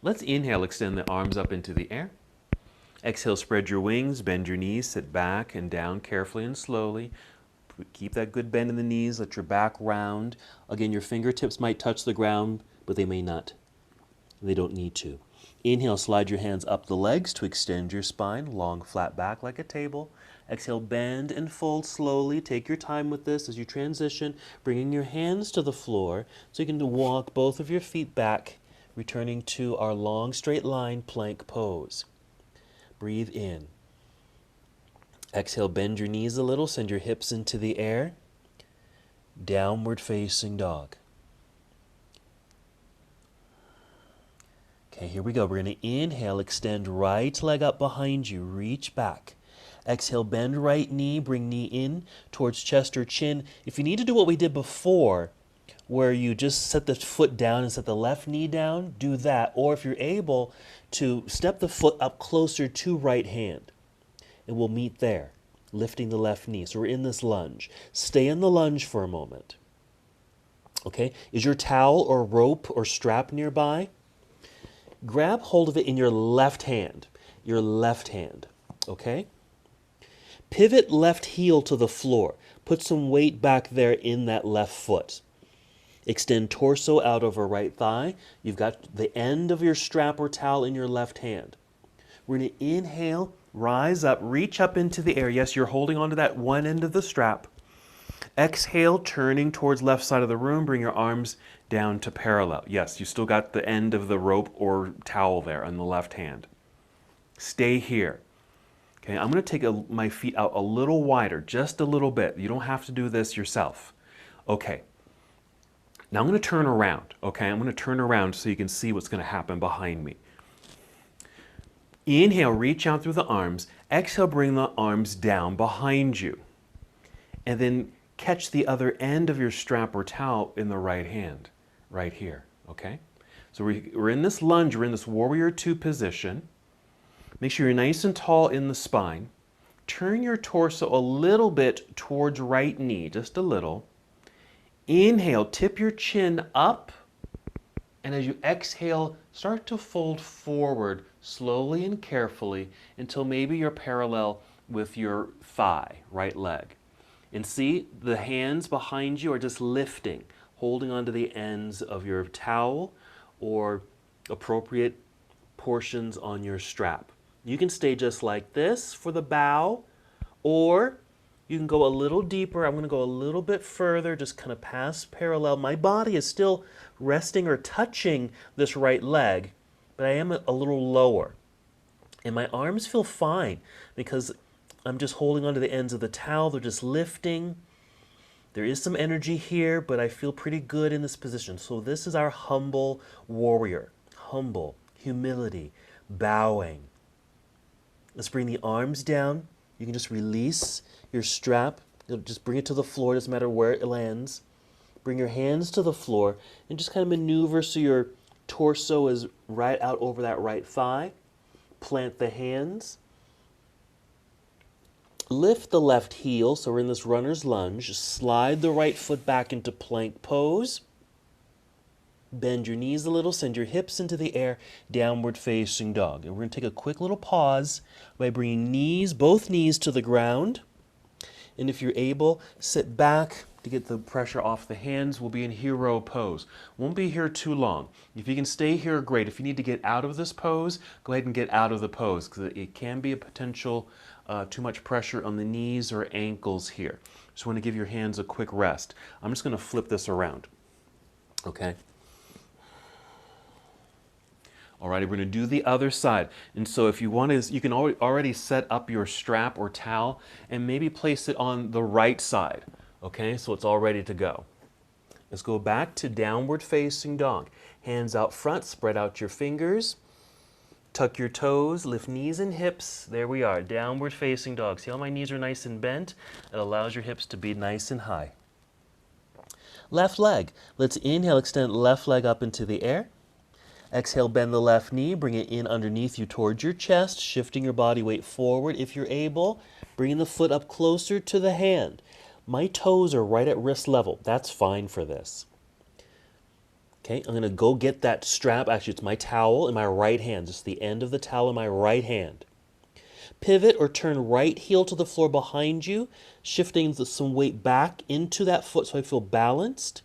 S2: Let's inhale, extend the arms up into the air. Exhale, spread your wings, bend your knees, sit back and down carefully and slowly. Keep that good bend in the knees, let your back round. Again, your fingertips might touch the ground, but they may not. They don't need to. Inhale, slide your hands up the legs to extend your spine, long flat back like a table. Exhale, bend and fold slowly. Take your time with this as you transition, bringing your hands to the floor so you can walk both of your feet back, returning to our long straight line plank pose. Breathe in. Exhale, bend your knees a little, send your hips into the air. Downward facing dog. Okay, here we go. We're going to inhale, extend right leg up behind you, reach back. Exhale, bend right knee, bring knee in towards chest or chin. If you need to do what we did before, where you just set the foot down and set the left knee down, do that. Or if you're able to step the foot up closer to right hand, and we'll meet there, lifting the left knee. So we're in this lunge. Stay in the lunge for a moment. Okay, is your towel or rope or strap nearby? Grab hold of it in your left hand, okay? Pivot left heel to the floor. Put some weight back there in that left foot. Extend torso out over right thigh. You've got the end of your strap or towel in your left hand. We're going to inhale, rise up, reach up into the air. Yes, you're holding onto that one end of the strap. Exhale, turning towards left side of the room. Bring your arms down to parallel. Yes, you still got the end of the rope or towel there on the left hand. Stay here. Okay, I'm going to take my feet out a little wider, just a little bit. You don't have to do this yourself. Okay. Now I'm going to turn around. Okay, I'm going to turn around so you can see what's going to happen behind me. Inhale, reach out through the arms. Exhale, bring the arms down behind you. And then catch the other end of your strap or towel in the right hand, right here. Okay? So we're in this lunge, we're in this warrior two position. Make sure you're nice and tall in the spine. Turn your torso a little bit towards right knee, just a little. Inhale, tip your chin up. And as you exhale, start to fold forward slowly and carefully until maybe you're parallel with your thigh, right leg. And see, the hands behind you are just lifting, holding onto the ends of your towel or appropriate portions on your strap. You can stay just like this for the bow, or you can go a little deeper. I'm going to go a little bit further, just kind of past parallel. My body is still resting or touching this right leg, but I am a little lower. And my arms feel fine because I'm just holding onto the ends of the towel. They're just lifting. There is some energy here, but I feel pretty good in this position. So this is our humble warrior. Humble, humility, bowing. Let's bring the arms down. You can just release your strap. Just bring it to the floor. Doesn't matter where it lands. Bring your hands to the floor and just kind of maneuver so your torso is right out over that right thigh. Plant the hands. Lift the left heel, so we're in this runner's lunge. Slide the right foot back into plank pose. Bend your knees a little, send your hips into the air, downward facing dog. And we're going to take a quick little pause by bringing both knees to the ground. And if you're able, sit back to get the pressure off the hands. We'll be in hero pose. Won't be here too long. If you can stay here, great. If you need to get out of this pose, go ahead and get out of the pose because it can be a potential too much pressure on the knees or ankles here. Just want to give your hands a quick rest. I'm just going to flip this around. Okay? Alrighty, we're going to do the other side. And so if you want to, you can already set up your strap or towel and maybe place it on the right side. Okay, so it's all ready to go. Let's go back to downward facing dog. Hands out front, spread out your fingers. Tuck your toes, lift knees and hips. There we are, downward facing dog. See how my knees are nice and bent? It allows your hips to be nice and high. Left leg. Let's inhale, extend left leg up into the air. Exhale, bend the left knee, bring it in underneath you towards your chest, shifting your body weight forward if you're able, bringing the foot up closer to the hand. My toes are right at wrist level. That's fine for this. Okay, I'm going to go get that strap. Actually, it's my towel in my right hand, just the end of the towel in my right hand. Pivot or turn right heel to the floor behind you, shifting some weight back into that foot so I feel balanced.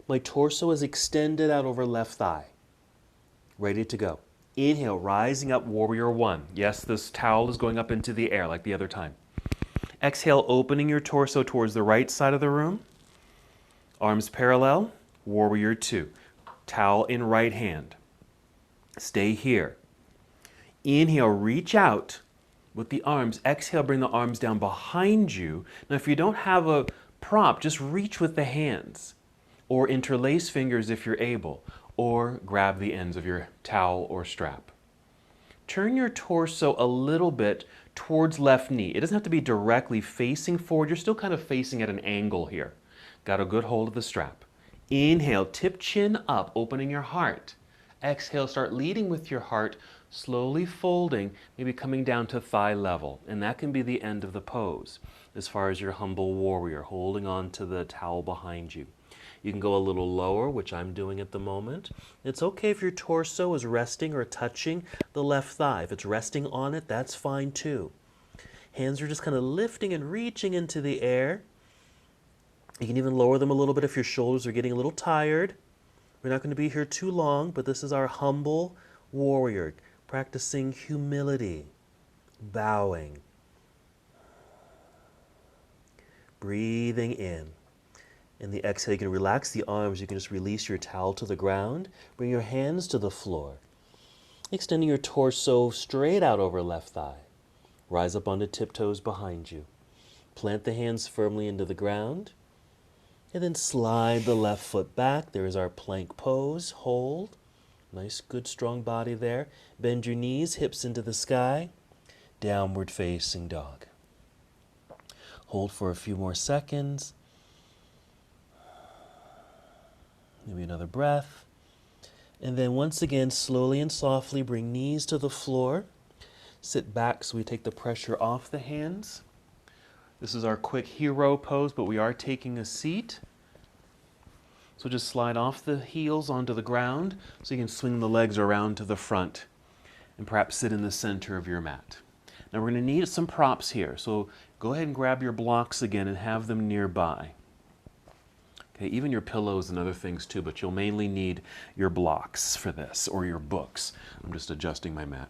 S2: My torso is extended out over left thigh. Ready to go. Inhale, rising up, warrior one. Yes, this towel is going up into the air like the other time. Exhale, opening your torso towards the right side of the room. Arms parallel, warrior two. Towel in right hand. Stay here. Inhale, reach out with the arms. Exhale, bring the arms down behind you. Now, if you don't have a prop, just reach with the hands or interlace fingers if you're able, or grab the ends of your towel or strap. Turn your torso a little bit towards left knee. It doesn't have to be directly facing forward. You're still kind of facing at an angle here. Got a good hold of the strap. Inhale, tip chin up, opening your heart. Exhale, start leading with your heart, slowly folding, maybe coming down to thigh level. And that can be the end of the pose, as far as your humble warrior, holding on to the towel behind you. You can go a little lower, which I'm doing at the moment. It's okay if your torso is resting or touching the left thigh. If it's resting on it, that's fine too. Hands are just kind of lifting and reaching into the air. You can even lower them a little bit if your shoulders are getting a little tired. We're not going to be here too long, but this is our humble warrior, practicing humility, bowing, breathing in. In the exhale, you can relax the arms. You can just release your towel to the ground. Bring your hands to the floor. Extending your torso straight out over left thigh. Rise up onto tiptoes behind you. Plant the hands firmly into the ground. And then slide the left foot back. There is our plank pose. Hold. Nice, good, strong body there. Bend your knees, hips into the sky. Downward facing dog. Hold for a few more seconds. Maybe another breath. And then once again, slowly and softly bring knees to the floor. Sit back so we take the pressure off the hands. This is our quick hero pose, but we are taking a seat. So just slide off the heels onto the ground so you can swing the legs around to the front and perhaps sit in the center of your mat. Now we're going to need some props here, so go ahead and grab your blocks again and have them nearby. Okay, even your pillows and other things too, but you'll mainly need your blocks for this, or your books. I'm just adjusting my mat.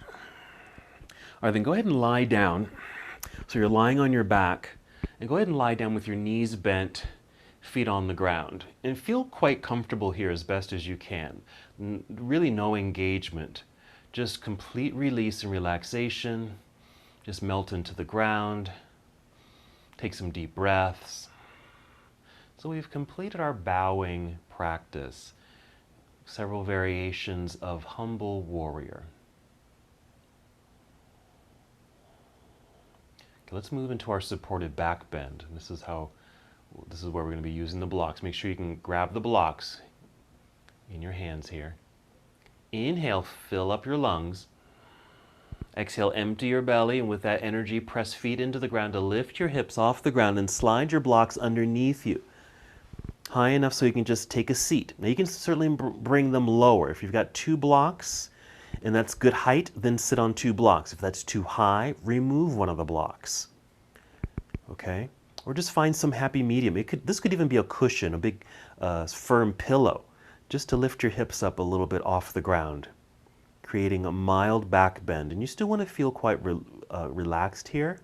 S2: All right, then go ahead and lie down. So you're lying on your back, and go ahead and lie down with your knees bent, feet on the ground. And feel quite comfortable here as best as you can. Really no engagement. Just complete release and relaxation. Just melt into the ground. Take some deep breaths. So we've completed our bowing practice. Several variations of humble warrior. Okay, let's move into our supported back bend. This is where we're going to be using the blocks. Make sure you can grab the blocks in your hands here. Inhale, fill up your lungs. Exhale, empty your belly, and with that energy, press feet into the ground to lift your hips off the ground and slide your blocks underneath you. High enough so you can just take a seat. Now you can certainly bring them lower. If you've got 2 blocks and that's good height, then sit on 2 blocks. If that's too high, remove one of the blocks. Okay? Or just find some happy medium. This could even be a cushion, a big firm pillow, just to lift your hips up a little bit off the ground, creating a mild back bend. And you still want to feel quite relaxed here.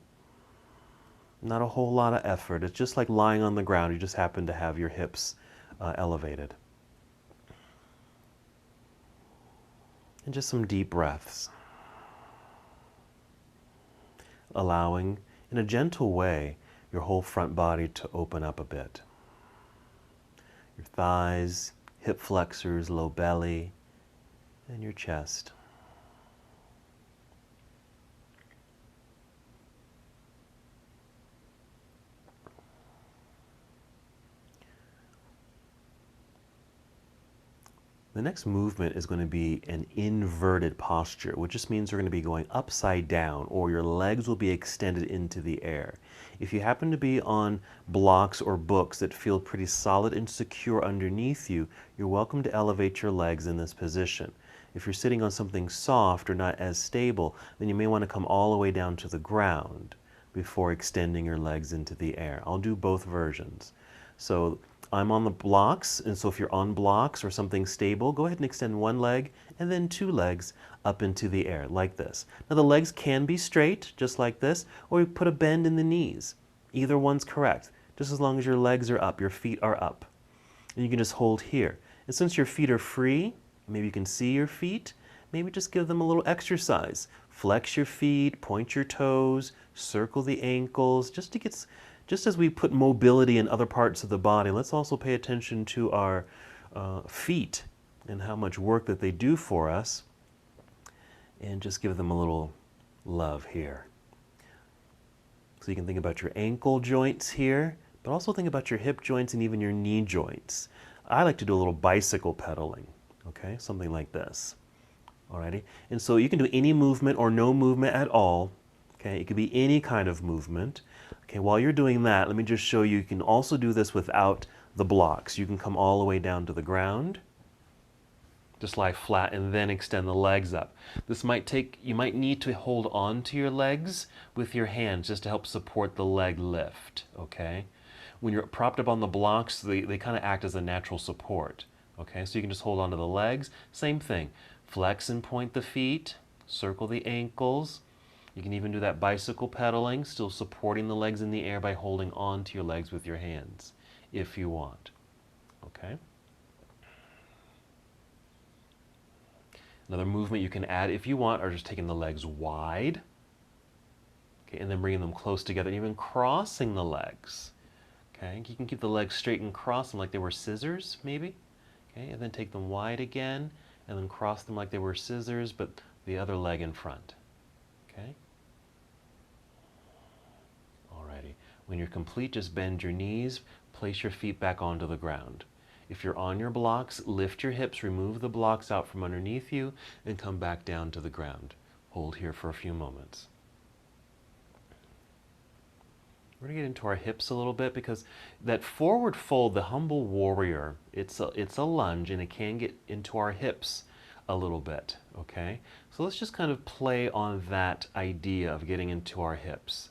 S2: Not a whole lot of effort. It's just like lying on the ground. You just happen to have your hips elevated. And just some deep breaths. Allowing, in a gentle way, your whole front body to open up a bit. Your thighs, hip flexors, low belly, and your chest. The next movement is going to be an inverted posture, which just means we're going to be going upside down, or your legs will be extended into the air. If you happen to be on blocks or books that feel pretty solid and secure underneath you, you're welcome to elevate your legs in this position. If you're sitting on something soft or not as stable, then you may want to come all the way down to the ground before extending your legs into the air. I'll do both versions. So I'm on the blocks, and so if you're on blocks or something stable, go ahead and extend one leg and then 2 legs up into the air, like this. Now the legs can be straight, just like this, or you put a bend in the knees. Either one's correct, just as long as your legs are up, your feet are up. And you can just hold here. And since your feet are free, maybe you can see your feet, maybe just give them a little exercise. Flex your feet, point your toes, circle the ankles, just as we put mobility in other parts of the body, let's also pay attention to our feet and how much work that they do for us, and just give them a little love here. So you can think about your ankle joints here, but also think about your hip joints and even your knee joints. I like to do a little bicycle pedaling, okay? Something like this, alrighty? And so you can do any movement or no movement at all, okay? It could be any kind of movement. Okay, while you're doing that, let me just show you, you can also do this without the blocks. You can come all the way down to the ground, just lie flat, and then extend the legs up. You might need to hold on to your legs with your hands just to help support the leg lift, okay? When you're propped up on the blocks, they kind of act as a natural support, okay? So you can just hold on to the legs. Same thing.
S1: Flex and point the feet, circle the ankles. You can even do that bicycle pedaling, still supporting the legs in the air by holding on to your legs with your hands, if you want. Okay? Another movement you can add if you want are just taking the legs wide, okay, and then bringing them close together, and even crossing the legs. Okay? You can keep the legs straight and cross them like they were scissors, maybe. Okay? And then take them wide again, and then cross them like they were scissors, but the other leg in front. Okay? Alrighty. When you're complete, just bend your knees, place your feet back onto the ground. If you're on your blocks, lift your hips, remove the blocks out from underneath you, and come back down to the ground. Hold here for a few moments. We're going to get into our hips a little bit because that forward fold, the humble warrior, it's a lunge and it can get into our hips a little bit, okay? So let's just kind of play on that idea of getting into our hips.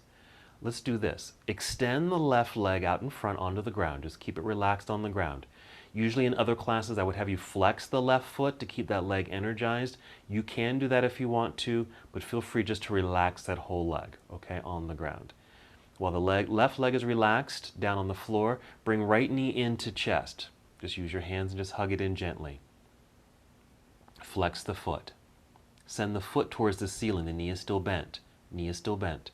S1: Let's do this. Extend the left leg out in front onto the ground. Just keep it relaxed on the ground. Usually in other classes, I would have you flex the left foot to keep that leg energized. You can do that if you want to, but feel free just to relax that whole leg, okay, on the ground. While the left leg is relaxed down on the floor, bring right knee into chest. Just use your hands and just hug it in gently. Flex the foot. Send the foot towards the ceiling. The knee is still bent. Knee is still bent.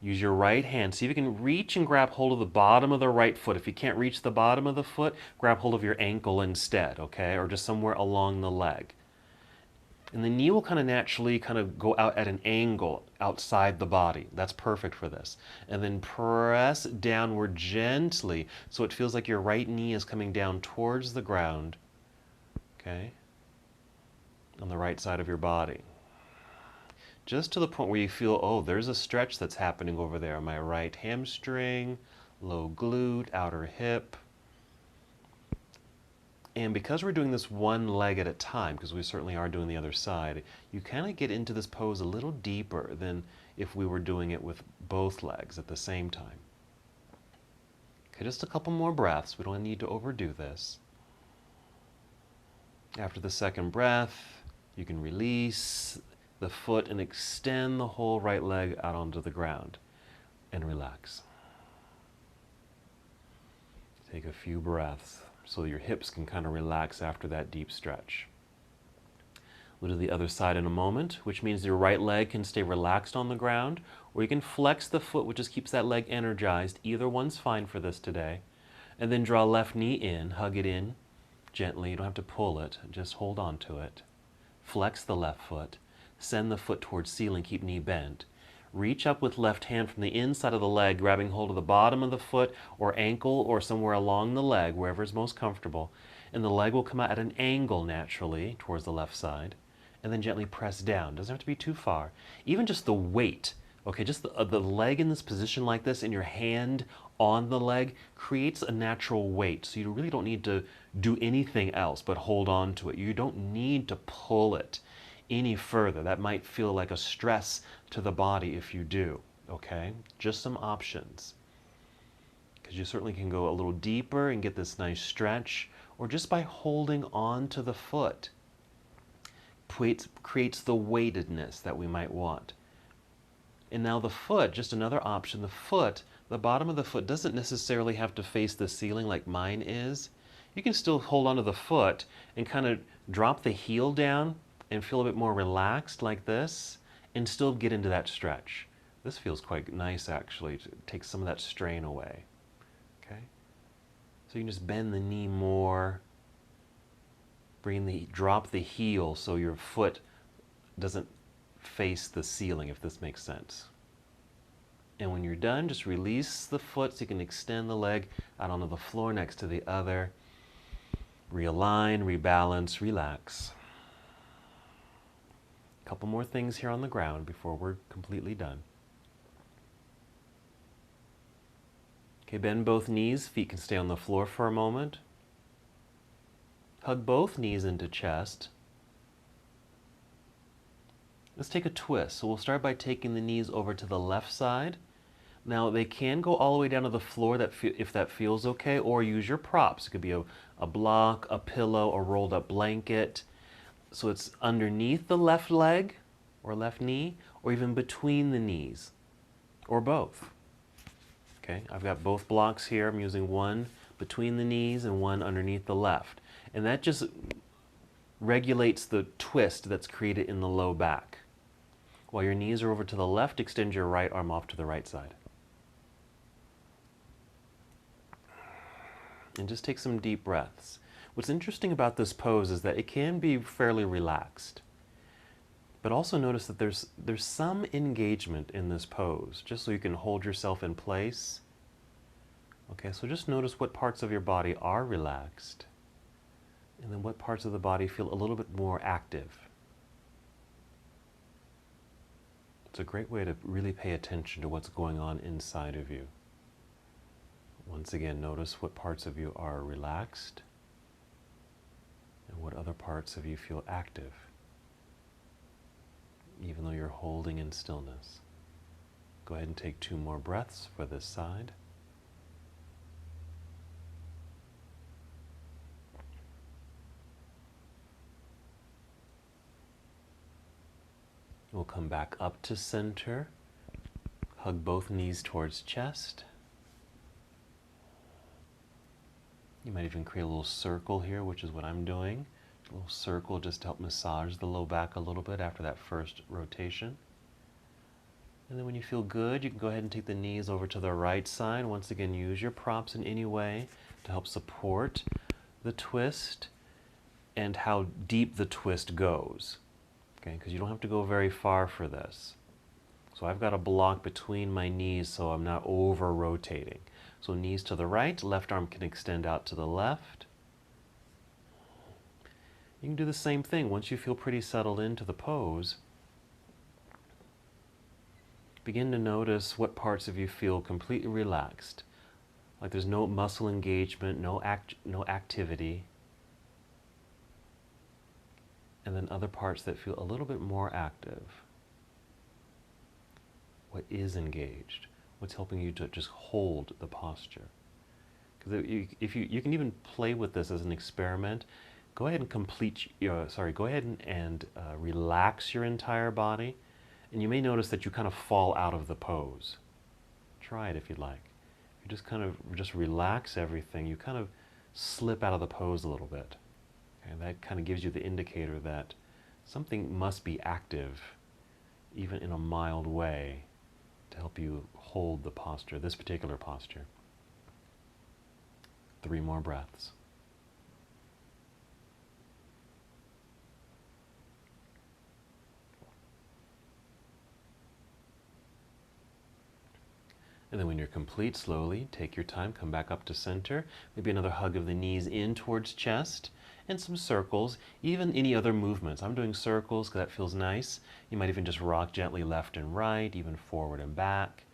S1: Use your right hand. See if you can reach and grab hold of the bottom of the right foot. If you can't reach the bottom of the foot, grab hold of your ankle instead, okay? Or just somewhere along the leg. And the knee will kind of naturally go out at an angle outside the body. That's perfect for this. And then press downward gently so it feels like your right knee is coming down towards the ground, okay? On the right side of your body. Just to the point where you feel, oh, there's a stretch that's happening over there. My right hamstring, low glute, outer hip. And because we're doing this one leg at a time, because we certainly are doing the other side, you kind of get into this pose a little deeper than if we were doing it with both legs at the same time. Okay, just a couple more breaths. We don't need to overdo this. After the second breath, you can release the foot and extend the whole right leg out onto the ground and relax. Take a few breaths so your hips can kind of relax after that deep stretch. We'll do the other side in a moment, which means your right leg can stay relaxed on the ground, or you can flex the foot, which just keeps that leg energized. Either one's fine for this today. And then draw left knee in, hug it in gently. You don't have to pull it, just hold on to it. Flex the left foot. Send the foot towards ceiling, keep knee bent. Reach up with left hand from the inside of the leg, grabbing hold of the bottom of the foot or ankle or somewhere along the leg, wherever is most comfortable. And the leg will come out at an angle naturally towards the left side. And then gently press down. Doesn't have to be too far. Even just the weight, okay, just the leg in this position like this and your hand on the leg creates a natural weight. So you really don't need to do anything else but hold on to it. You don't need to pull it any further. That might feel like a stress to the body if you do, okay? Just some options. Because you certainly can go a little deeper and get this nice stretch, or just by holding on to the foot creates the weightedness that we might want. And now the foot, just another option, the bottom of the foot doesn't necessarily have to face the ceiling like mine is. You can still hold onto the foot and kind of drop the heel down and feel a bit more relaxed like this and still get into that stretch. This feels quite nice actually, to take some of that strain away. Okay? So you can just bend the knee more, drop the heel so your foot doesn't face the ceiling, if this makes sense. And when you're done, just release the foot so you can extend the leg out onto the floor next to the other. Realign, rebalance, relax. A couple more things here on the ground before we're completely done. Okay, bend both knees. Feet can stay on the floor for a moment. Hug both knees into chest. Let's take a twist. So we'll start by taking the knees over to the left side. Now they can go all the way down to the floor if that feels okay, or use your props. It could be a block, a pillow, a rolled up blanket. So it's underneath the left leg or left knee, or even between the knees, or both. Okay, I've got both blocks here. I'm using one between the knees and one underneath the left. And that just regulates the twist that's created in the low back. While your knees are over to the left, extend your right arm off to the right side. And just take some deep breaths. What's interesting about this pose is that it can be fairly relaxed. But also notice that there's some engagement in this pose, just so you can hold yourself in place. Okay, so just notice what parts of your body are relaxed, and then what parts of the body feel a little bit more active. It's a great way to really pay attention to what's going on inside of you. Once again, notice what parts of you are relaxed, and what other parts of you feel active, even though you're holding in stillness. Go ahead and take 2 more breaths for this side. We'll come back up to center. Hug both knees towards chest. You might even create a little circle here, which is what I'm doing. A little circle just to help massage the low back a little bit after that first rotation. And then when you feel good, you can go ahead and take the knees over to the right side. Once again, use your props in any way to help support the twist and how deep the twist goes. Okay, because you don't have to go very far for this. So I've got a block between my knees so I'm not over-rotating. So knees to the right, left arm can extend out to the left. You can do the same thing once you feel pretty settled into the pose. Begin to notice what parts of you feel completely relaxed. Like there's no muscle engagement, no activity. And then other parts that feel a little bit more active. What is engaged? What's helping you to just hold the posture? Because if you can even play with this as an experiment. Go ahead and go ahead and relax your entire body, and you may notice that you kind of fall out of the pose. Try it if you'd like. You just kind of relax everything. You kind of slip out of the pose a little bit. And that kind of gives you the indicator that something must be active, even in a mild way, to help you hold the posture, this particular posture. 3 more breaths. And then when you're complete, slowly take your time, come back up to center. Maybe another hug of the knees in towards chest. And some circles, even any other movements. I'm doing circles because that feels nice. You might even just rock gently left and right, even forward and back.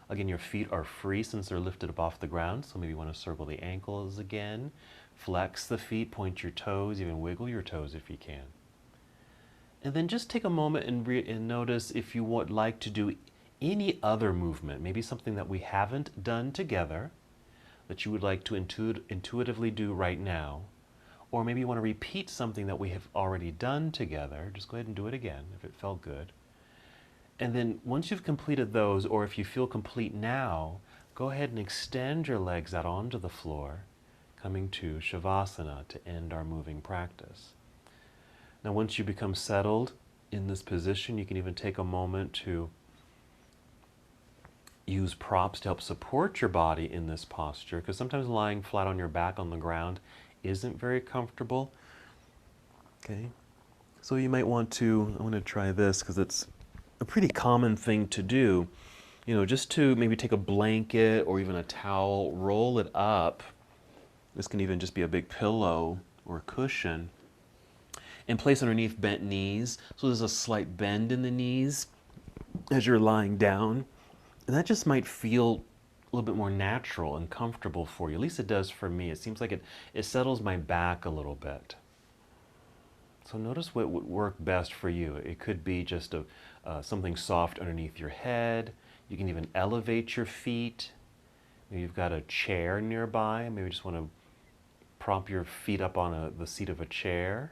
S1: Again, your feet are free since they're lifted up off the ground, so maybe you want to circle the ankles again. Flex the feet, point your toes, even wiggle your toes if you can. And then just take a moment and notice if you would like to do any other movement, maybe something that we haven't done together, that you would like to intuitively do right now. Or maybe you want to repeat something that we have already done together. Just go ahead and do it again if it felt good. And then once you've completed those, or if you feel complete now, go ahead and extend your legs out onto the floor, coming to Shavasana to end our moving practice. Now once you become settled in this position, you can even take a moment to use props to help support your body in this posture, because sometimes lying flat on your back on the ground isn't very comfortable. Okay, so you might want to, I want to try this because it's a pretty common thing to do, just to maybe take a blanket or even a towel, roll it up. This can even just be a big pillow or a cushion, and place underneath bent knees. So there's a slight bend in the knees as you're lying down. And that just might feel a little bit more natural and comfortable for you. At least it does for me. It seems like it settles my back a little bit. So notice what would work best for you. It could be just something soft underneath your head. You can even elevate your feet. Maybe you've got a chair nearby. Maybe you just want to prop your feet up on the seat of a chair.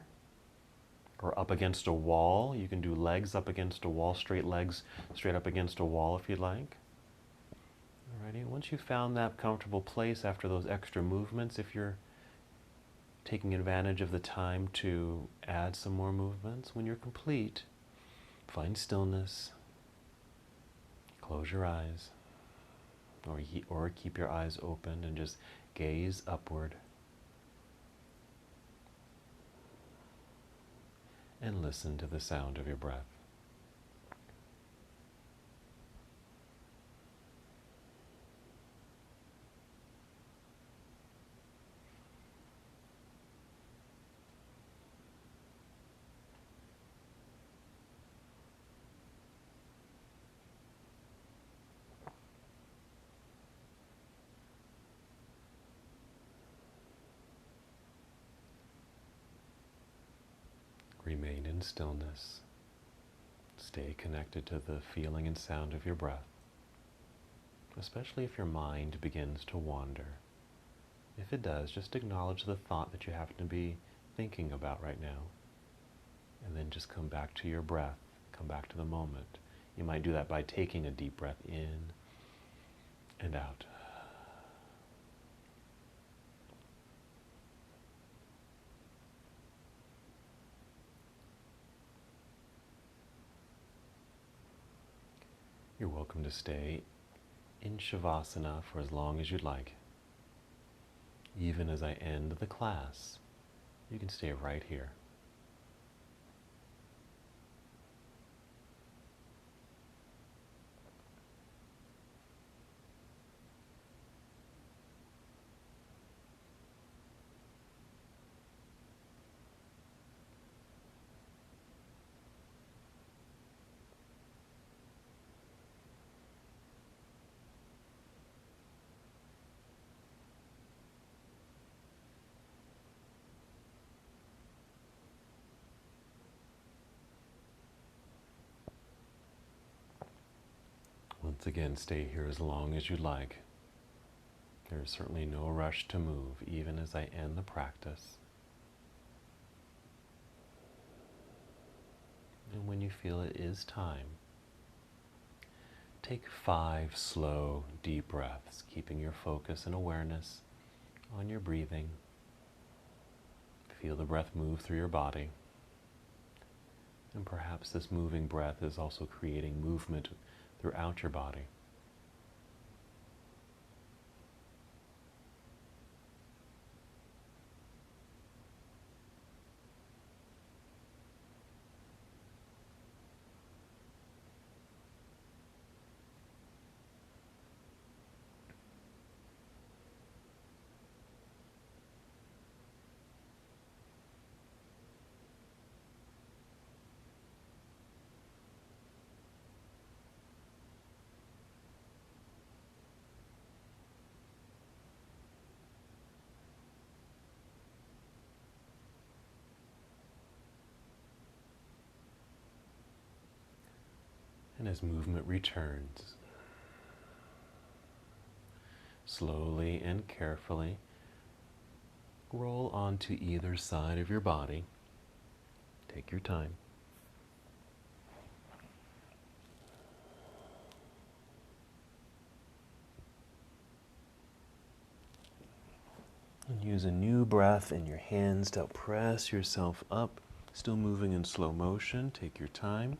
S1: or up against a wall. You can do legs up against a wall, straight legs straight up against a wall if you'd like. Alrighty, once you've found that comfortable place after those extra movements, if you're taking advantage of the time to add some more movements, when you're complete, find stillness, close your eyes, or keep your eyes open and just gaze upward and listen to the sound of your breath. Remain in stillness. Stay connected to the feeling and sound of your breath, especially if your mind begins to wander. If it does, just acknowledge the thought that you happen to be thinking about right now, and then just come back to your breath, come back to the moment. You might do that by taking a deep breath in and out. You're welcome to stay in Shavasana for as long as you'd like. Even as I end the class, you can stay right here. Once again, stay here as long as you'd like. There is certainly no rush to move, even as I end the practice. And when you feel it is time, take 5 slow, deep breaths, keeping your focus and awareness on your breathing. Feel the breath move through your body. And perhaps this moving breath is also creating movement throughout your body. And as movement returns, slowly and carefully roll onto either side of your body. Take your time. And use a new breath in your hands to press yourself up, still moving in slow motion. Take your time.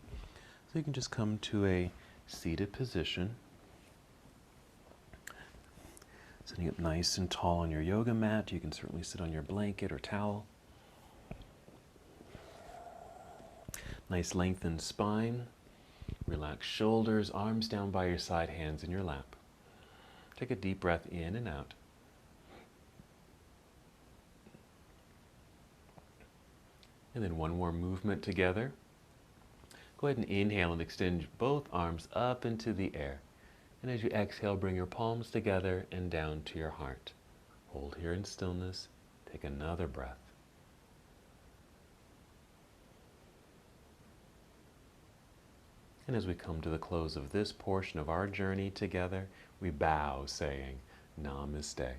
S1: So you can just come to a seated position. Sitting up nice and tall on your yoga mat. You can certainly sit on your blanket or towel. Nice lengthened spine. Relax shoulders, arms down by your side, hands in your lap. Take a deep breath in and out. And then one more movement together. Go ahead and inhale and extend both arms up into the air. And as you exhale, bring your palms together and down to your heart. Hold here in stillness. Take another breath. And as we come to the close of this portion of our journey together, we bow saying, Namaste.